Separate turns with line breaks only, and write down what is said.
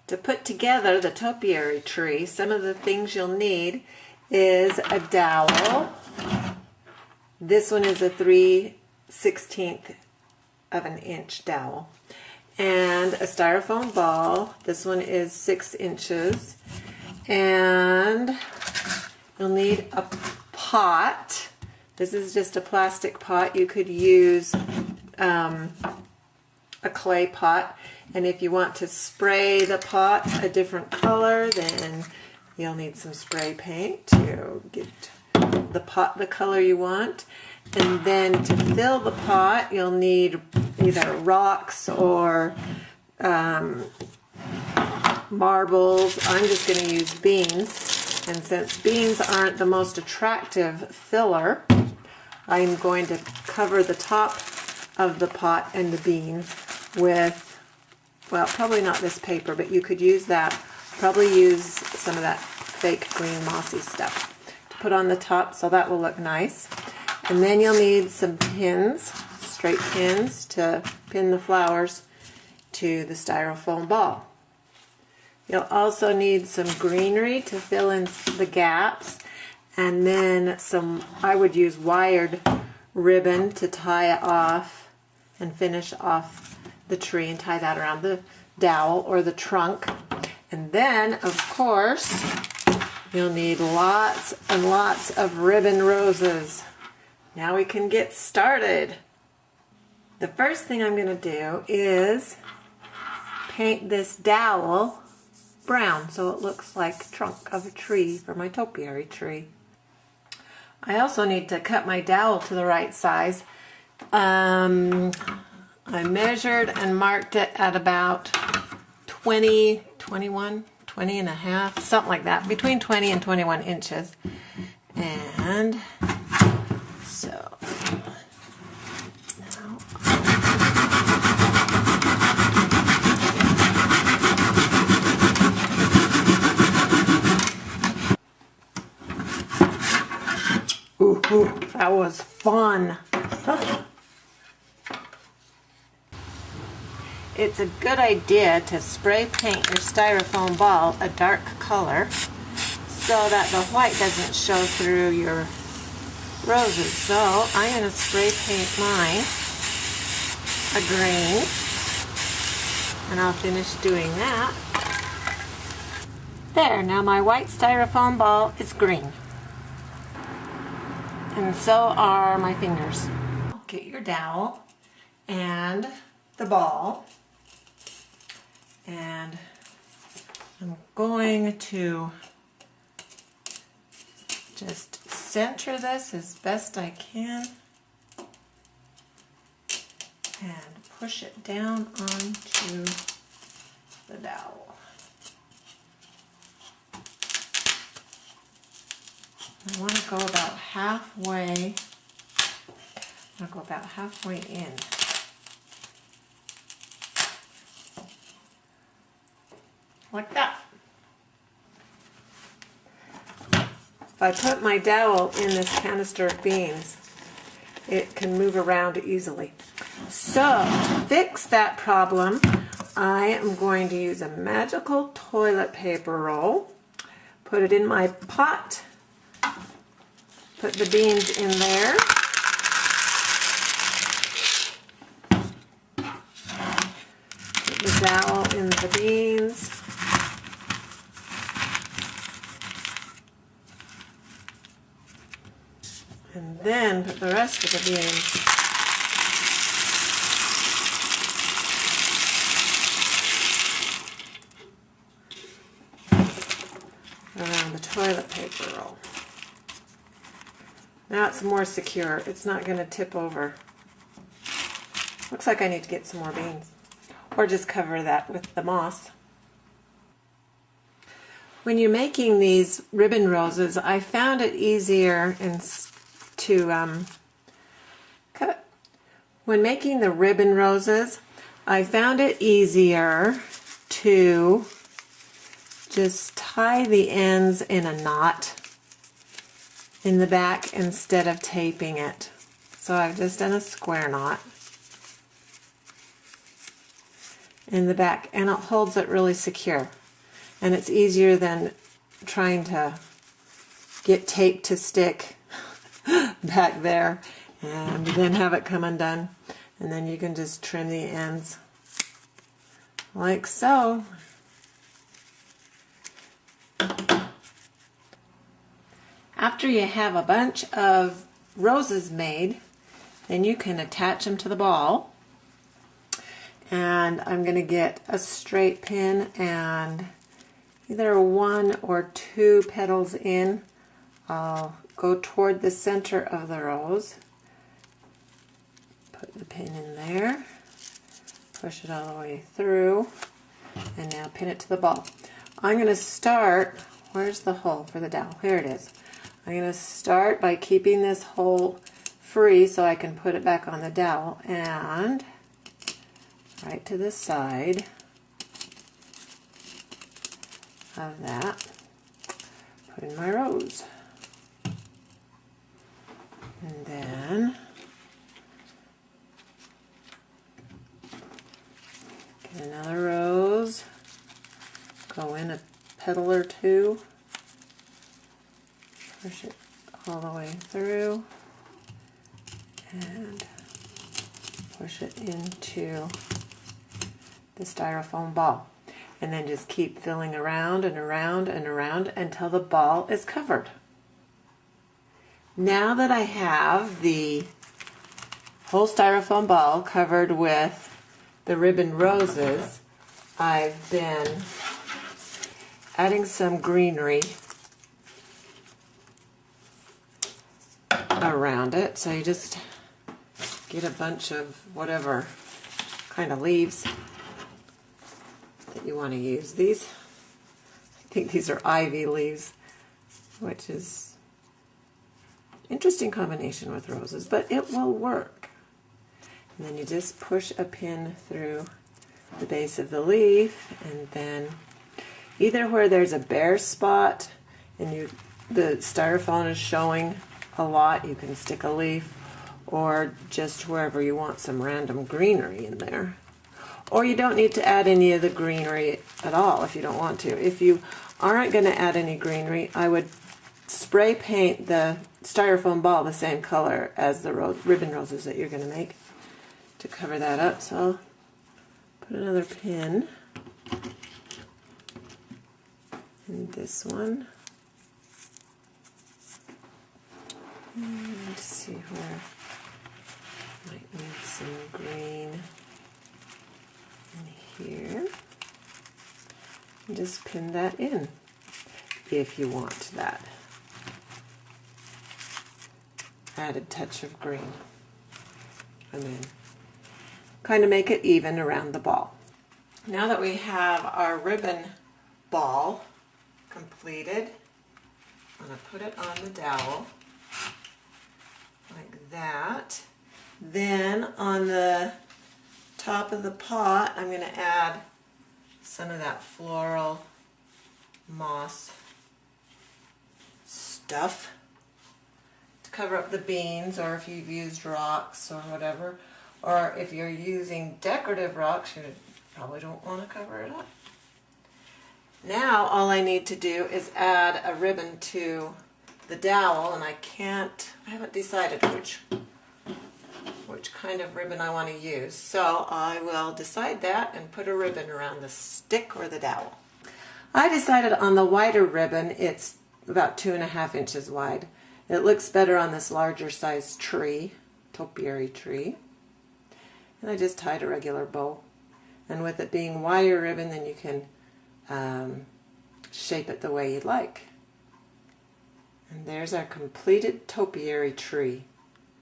To put together the topiary tree, some of the things you'll need is a dowel. This one is a 3/16 of an inch dowel. And a styrofoam ball. This one is 6 inches. And you'll need a pot. This is just a plastic pot. You could use a clay pot. And if you want to spray the pot a different color, then you'll need some spray paint to get the pot the color you want. And then to fill the pot, you'll need either rocks or marbles. I'm just going to use beans. And since beans aren't the most attractive filler, I'm going to cover the top of the pot and the beans with, well, probably not this paper, but you could use that. Probably use some of that fake green mossy stuff to put on the top, so that will look nice. And then you'll need some pins, straight pins, to pin the flowers to the styrofoam ball. You'll also need some greenery to fill in the gaps, and then some, I would use wired ribbon to tie it off and finish off the tree and tie that around the dowel or the trunk. And then, of course, you'll need lots and lots of ribbon roses. Now we can get started. The first thing I'm going to do is paint this dowel brown so it looks like the trunk of a tree for my topiary tree. I also need to cut my dowel to the right size. I measured and marked it at about 20 and a half, something like that, between 20 and 21 inches. And so now ooh, that was fun. It's a good idea to spray paint your styrofoam ball a dark color so that the white doesn't show through your roses. So I'm going to spray paint mine a green, and I'll finish doing that. There, now my white styrofoam ball is green. And so are my fingers. Get your dowel and the ball. And I'm going to just center this as best I can and push it down onto the dowel. I want to go about halfway. I'll go about halfway in. Like that. If I put my dowel in this canister of beans, it can move around easily. So, to fix that problem, I am going to use a magical toilet paper roll, put it in my pot, put the beans in there, put the dowel in the beans, and then put the rest of the beans around the toilet paper roll. Now it's more secure. It's not going to tip over. Looks like I need to get some more beans. Or just cover that with the moss. When you're making these ribbon roses, I found it easier to cut. When making the ribbon roses, I found it easier to just tie the ends in a knot in the back instead of taping it. So I've just done a square knot. in the back, and it holds it really secure. And it's easier than trying to get tape to stick back there and then have it come undone. And then you can just trim the ends like so. After you have a bunch of roses made, then you can attach them to the ball. And I'm going to get a straight pin and either 1 or 2 petals in. I'll go toward the center of the rose, put the pin in there, push it all the way through, and now pin it to the ball. I'm going to start, where's the hole for the dowel? Here it is. I'm going to start by keeping this hole free so I can put it back on the dowel, and right to the side of that, put in my rose. And then get another rose, go in a petal or 2, push it all the way through, and push it into the styrofoam ball. And then just keep filling around and around and around until the ball is covered. Now that I have the whole styrofoam ball covered with the ribbon roses, I've been adding some greenery around it. So you just get a bunch of whatever kind of leaves that you want to use. These, I think these are ivy leaves, which is interesting combination with roses, but it will work. And then you just push a pin through the base of the leaf, and then either where there's a bare spot and the styrofoam is showing a lot, you can stick a leaf, or just wherever you want some random greenery in there. Or you don't need to add any of the greenery at all if you don't want to. If you aren't going to add any greenery, I would spray paint the styrofoam ball the same color as the ribbon roses that you're going to make to cover that up. So I'll put another pin in this one. And let's see where I might need some green in here. And just pin that in if you want that added touch of green. And then kind of make it even around the ball. Now that we have our ribbon ball completed, I'm going to put it on the dowel like that. Then on the top of the pot, I'm going to add some of that floral moss stuff to cover up the beans, or if you've used rocks or whatever, or if you're using decorative rocks, you probably don't want to cover it up. Now all I need to do is add a ribbon to the dowel, and I haven't decided which kind of ribbon I want to use, so I will decide that and put a ribbon around the stick or the dowel. I decided on the wider ribbon. It's about 2.5 inches wide. It looks better on this larger size tree, topiary tree. And I just tied a regular bow. And with it being wider ribbon, then you can shape it the way you'd like. And there's our completed topiary tree.